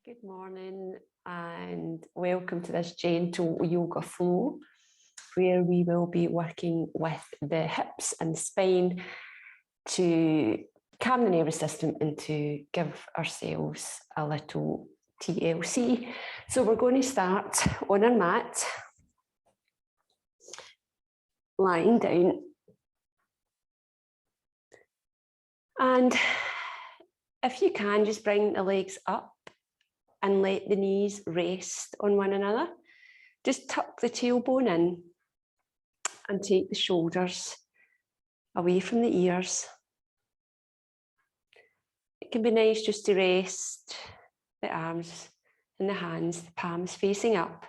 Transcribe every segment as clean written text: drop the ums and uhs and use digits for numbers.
Good morning and welcome to this gentle yoga flow where we will be working with the hips and the spine to calm the nervous system and to give ourselves a little TLC. So we're going to start on our mat, lying down. And if you can, just bring the legs up and let the knees rest on one another. Just tuck the tailbone in and take the shoulders away from the ears. It can be nice just to rest the arms and the hands, the palms facing up.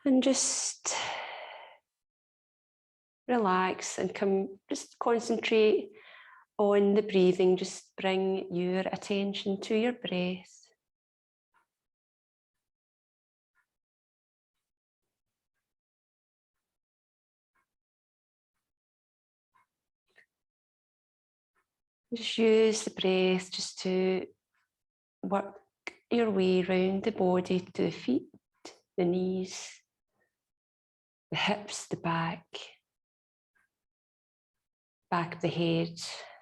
And just relax and just concentrate on the breathing. Just bring your attention to your breath. Just use the breath just to work your way around the body to the feet, the knees, the hips, the back of the head,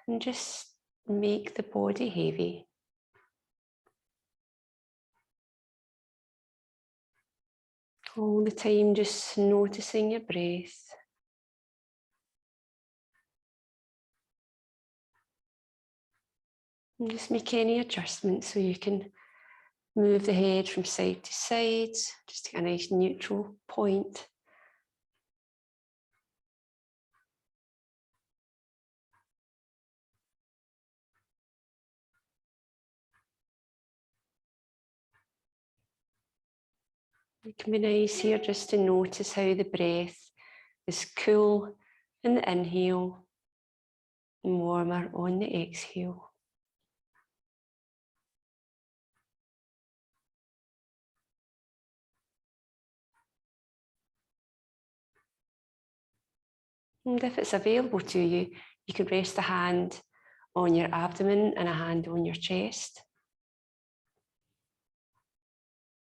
and just make the body heavy. All the time just noticing your breath. And just make any adjustments so you can move the head from side to side, just to get a nice neutral point. It can be nice here just to notice how the breath is cool in the inhale and warmer on the exhale. And if it's available to you, you can rest a hand on your abdomen and a hand on your chest.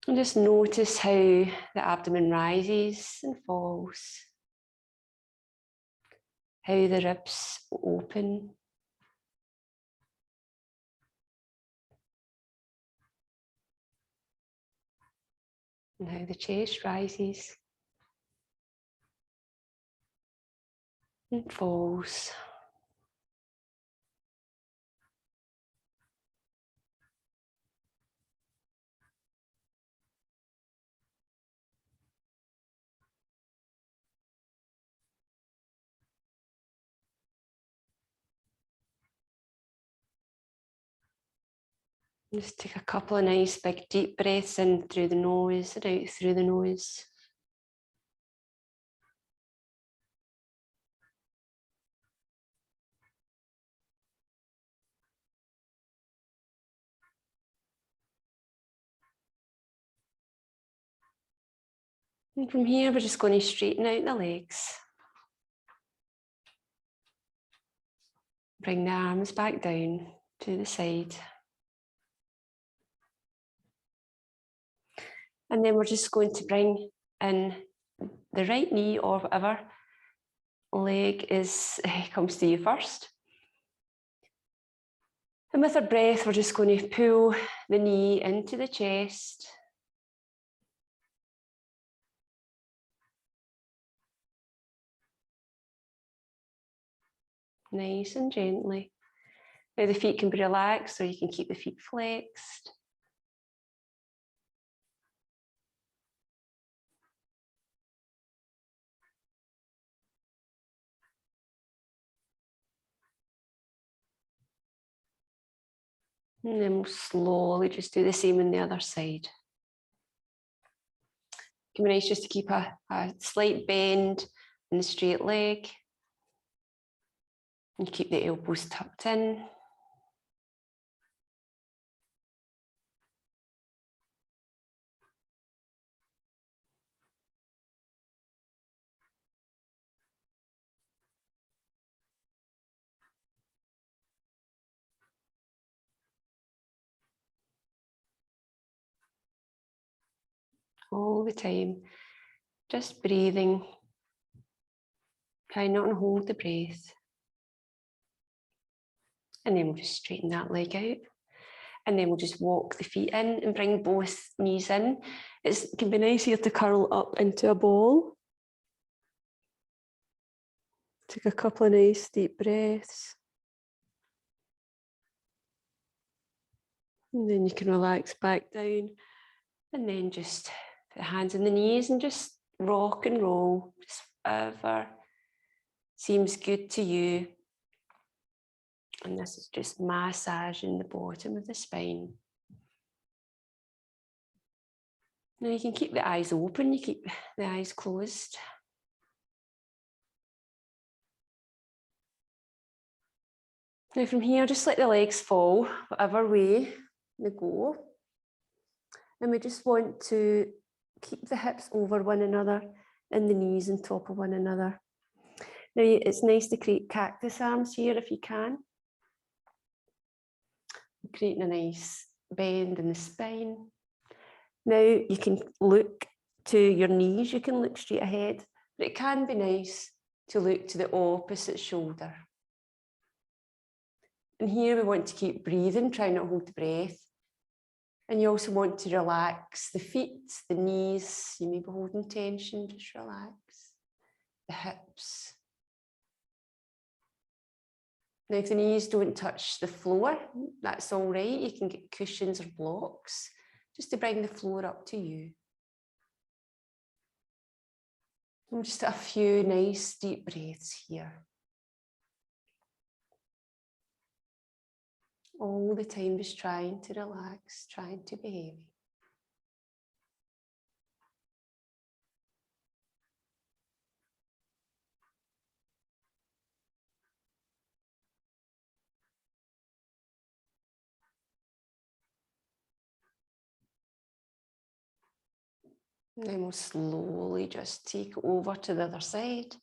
And just notice how the abdomen rises and falls, how the ribs open, and how the chest rises and falls. Just take a couple of nice big deep breaths in through the nose and out through the nose. And from here, we're just going to straighten out the legs. Bring the arms back down to the side. And then we're just going to bring in the right knee or whatever leg comes to you first. And with our breath, we're just going to pull the knee into the chest. Nice and gently. Now the feet can be relaxed, or you can keep the feet flexed. And then we'll slowly just do the same on the other side. It can be nice just to keep a slight bend in the straight leg. And keep the elbows tucked in. all the time. Just breathing. Try not to hold the breath. And then we'll just straighten that leg out. And then we'll just walk the feet in and bring both knees in. It can be nice here to curl up into a ball. Take a couple of nice deep breaths. And then you can relax back down. And then just put hands on the knees and just rock and roll, just whatever seems good to you. And this is just massaging the bottom of the spine. Now you can keep the eyes open, you keep the eyes closed. Now from here, just let the legs fall, whatever way they go. And we just want to keep the hips over one another and the knees on top of one another. Now it's nice to create cactus arms here if you can. Creating a nice bend in the spine. Now you can look to your knees, you can look straight ahead, but it can be nice to look to the opposite shoulder. And here we want to keep breathing, try not to hold the breath. And you also want to relax the feet, the knees, you may be holding tension, just relax. The hips. Now if the knees don't touch the floor, that's all right. You can get cushions or blocks just to bring the floor up to you. And just a few nice deep breaths here. All the time just trying to relax, trying to be heavy. And then we'll slowly just take it over to the other side.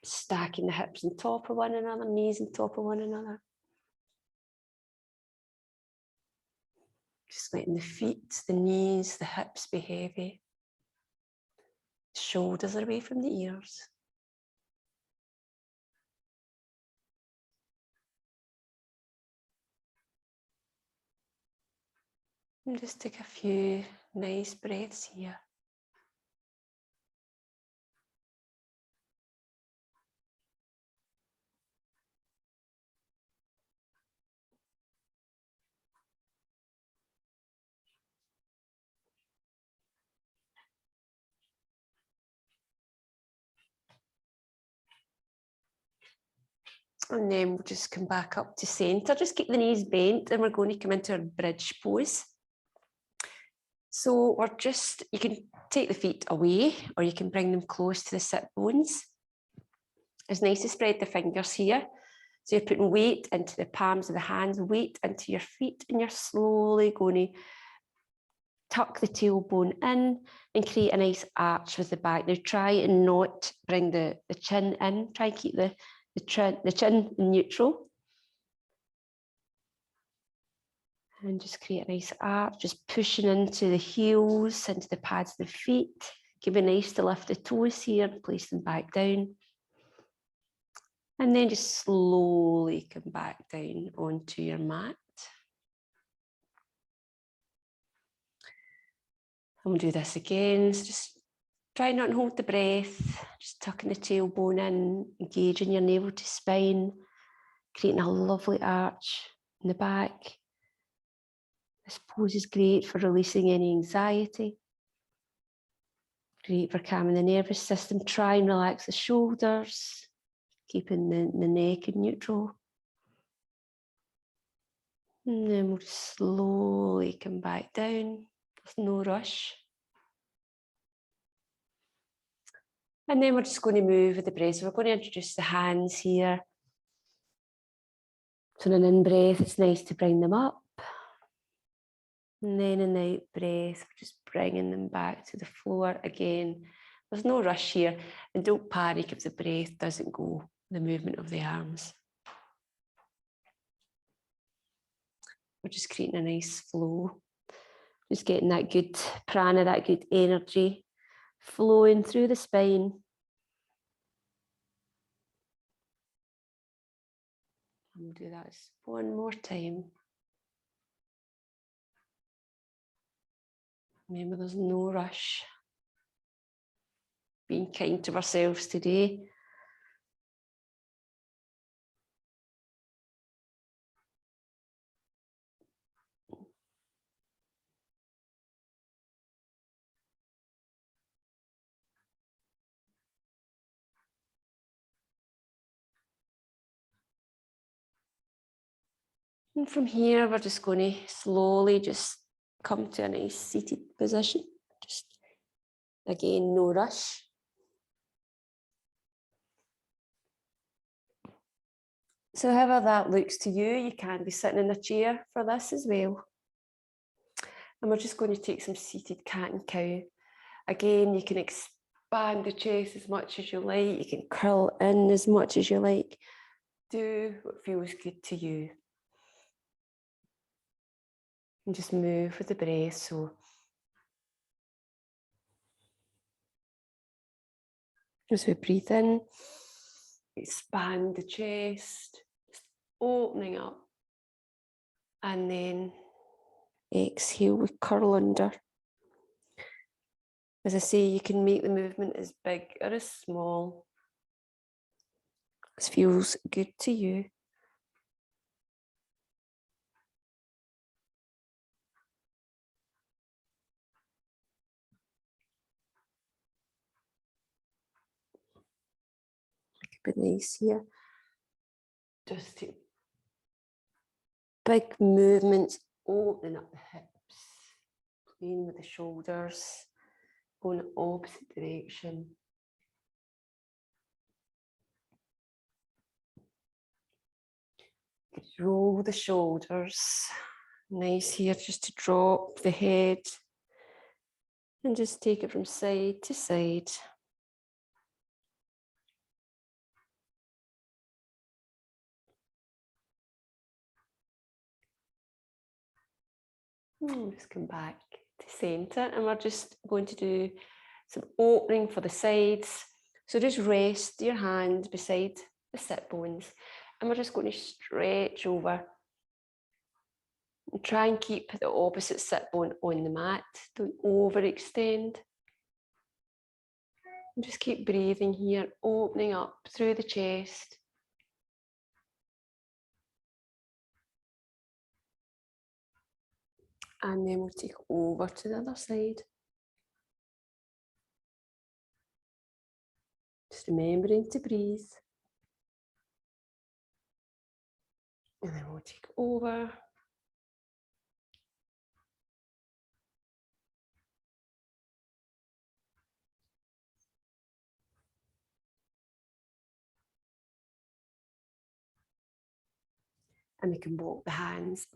Stacking the hips on top of one another, knees on top of one another. Just letting the feet, the knees, the hips be heavy. Shoulders are away from the ears. And just take a few nice breaths here. And then we'll just come back up to center. Just keep the knees bent and we're going to come into our bridge pose. So you can take the feet away or you can bring them close to the sit bones. It's nice to spread the fingers here. So you're putting weight into the palms of the hands, weight into your feet, and you're slowly going to tuck the tailbone in and create a nice arch with the back. Now try and not bring the chin in. Try and keep the chin neutral. And just create a nice arch, just pushing into the heels, into the pads of the feet. Give it nice to lift the toes here and place them back down. And then just slowly come back down onto your mat. And we'll do this again. So just try not to hold the breath, just tucking the tailbone in, engaging your navel to spine, creating a lovely arch in the back. This pose is great for releasing any anxiety. Great for calming the nervous system. Try and relax the shoulders, keeping the neck in neutral. And then we'll slowly come back down with no rush. And then we're just going to move with the breath. So we're going to introduce the hands here. So in an in-breath, it's nice to bring them up. And then in the out-breath, we're just bringing them back to the floor again. There's no rush here. And don't panic if the breath doesn't go, the movement of the arms. We're just creating a nice flow. Just getting that good prana, that good energy flowing through the spine. We'll do that one more time. Remember, there's no rush. Being kind to ourselves today. And from here, we're just going to slowly just come to a nice seated position. Just, again, no rush. So however that looks to you, you can be sitting in a chair for this as well. And we're just going to take some seated cat and cow. Again, you can expand the chest as much as you like. You can curl in as much as you like. Do what feels good to you. And just move with the breath. So as we breathe in, expand the chest, just opening up. And then exhale, we curl under. As I say, you can make the movement as big or as small as feels good to you. Keep it nice here. Just take big movements, opening up the hips, playing with the shoulders, going opposite direction. Roll the shoulders. Nice here just to drop the head and just take it from side to side. Just come back to centre, and we're just going to do some opening for the sides. So just rest your hand beside the sit bones, and we're just going to stretch over. And try and keep the opposite sit bone on the mat. Don't overextend. And just keep breathing here, opening up through the chest. And then we'll take over to the other side. Just remembering to breathe. And then we'll take over. And we can walk the hands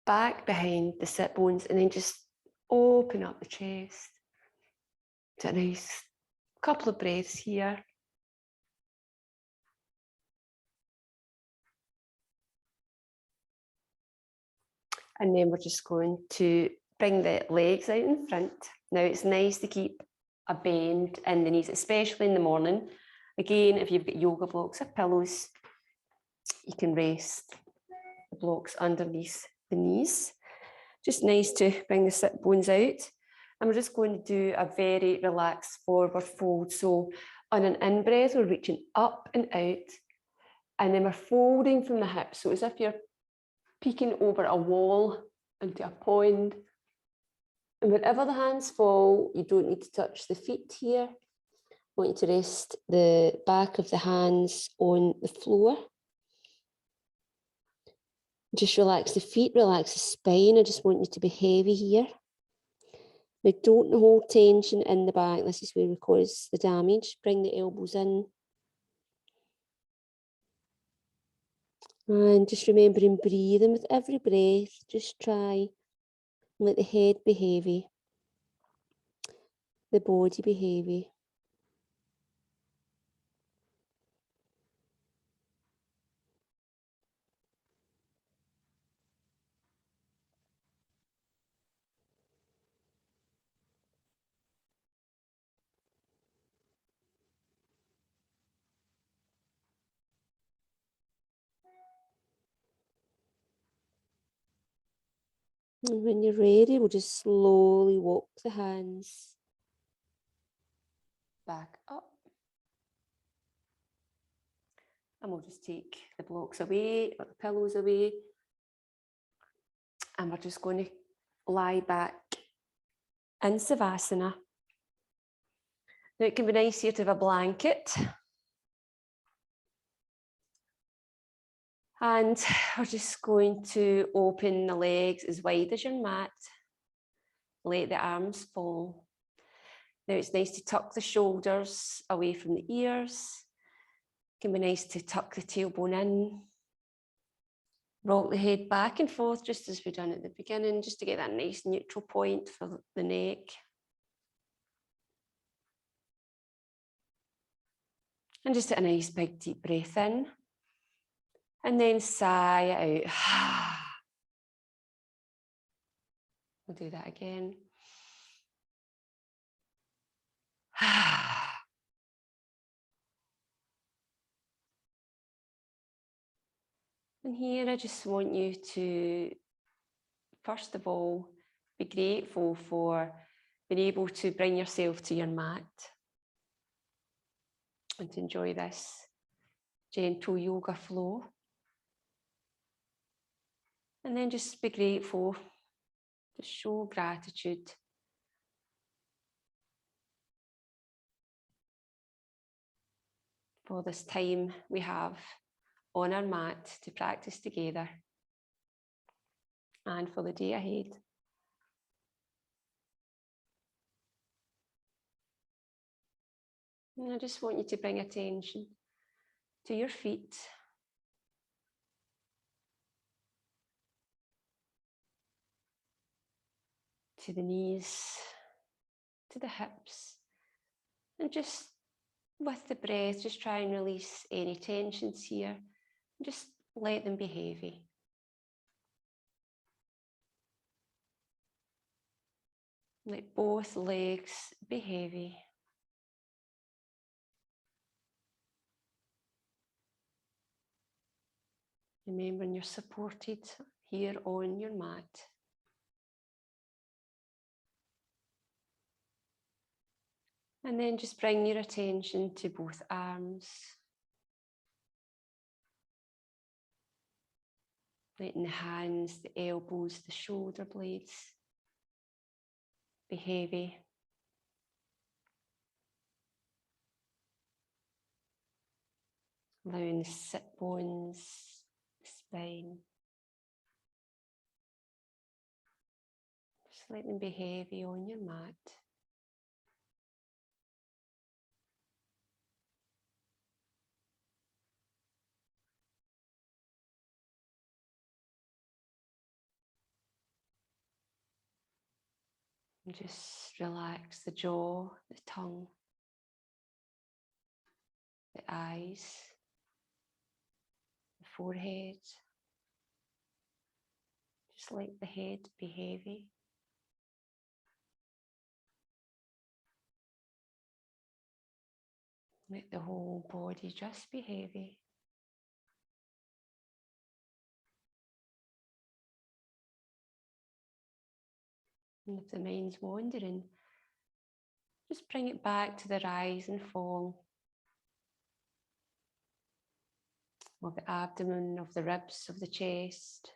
back behind the sit bones and then just open up the chest. To a nice couple of breaths here. And then we're just going to bring the legs out in front. Now it's nice to keep a bend in the knees, especially in the morning. Again, if you've got yoga blocks or pillows, you can rest the blocks underneath the knees. Just nice to bring the sit bones out. And we're just going to do a very relaxed forward fold. So on an in-breath, we're reaching up and out. And then we're folding from the hips. So as if you're peeking over a wall into a pond. And wherever the hands fall, you don't need to touch the feet here. I want you to rest the back of the hands on the floor. Just relax the feet, relax the spine. I just want you to be heavy here. Now don't hold tension in the back. This is where we cause the damage. Bring the elbows in. And just remembering breathing with every breath. Just try and let the head be heavy. The body be heavy. And when you're ready, we'll just slowly walk the hands back up. And we'll just take the blocks away, or the pillows away. And we're just going to lie back in Savasana. Now it can be nice here to have a blanket. And we're just going to open the legs as wide as your mat. Let the arms fall. Now it's nice to tuck the shoulders away from the ears. It can be nice to tuck the tailbone in. Rock the head back and forth just as we've done at the beginning, just to get that nice neutral point for the neck. And just a nice big deep breath in. And then sigh out. We'll do that again. And here I just want you to, first of all, be grateful for being able to bring yourself to your mat and to enjoy this gentle yoga flow. And then just be grateful, just show gratitude for this time we have on our mat to practice together and for the day ahead. And I just want you to bring attention to your feet, to the knees, to the hips, and just with the breath, just try and release any tensions here. Just let them be heavy. Let both legs be heavy. Remembering you're supported here on your mat. And then just bring your attention to both arms. Letting the hands, the elbows, the shoulder blades be heavy. Allowing the sit bones, the spine. Just let them be heavy on your mat. And just relax the jaw, the tongue, the eyes, the forehead. Just let the head be heavy. Let the whole body just be heavy. And if the mind's wandering, just bring it back to the rise and fall of the abdomen, of the ribs, of the chest.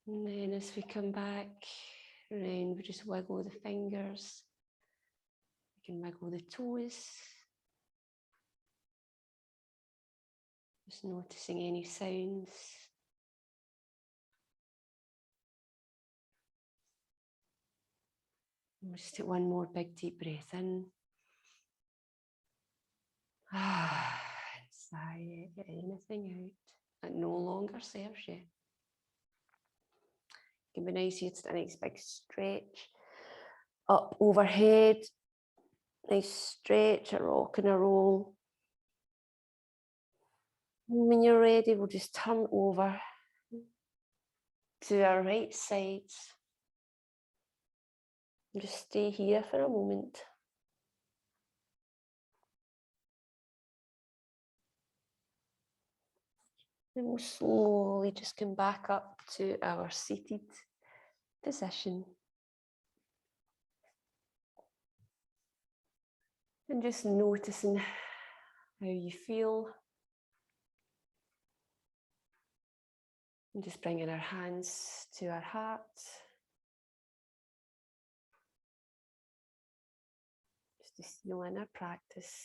And then as we come back around, we just wiggle the fingers. We can wiggle the toes. Just noticing any sounds. And we'll just take one more big deep breath in. Sigh, get anything out that no longer serves you. It can be nice here to do a nice big stretch up overhead. Nice stretch, a rock and a roll. And when you're ready, we'll just turn over to our right side. And just stay here for a moment. And we'll slowly just come back up to our seated position. And just noticing how you feel. And just bringing our hands to our heart. Just to seal in our practice.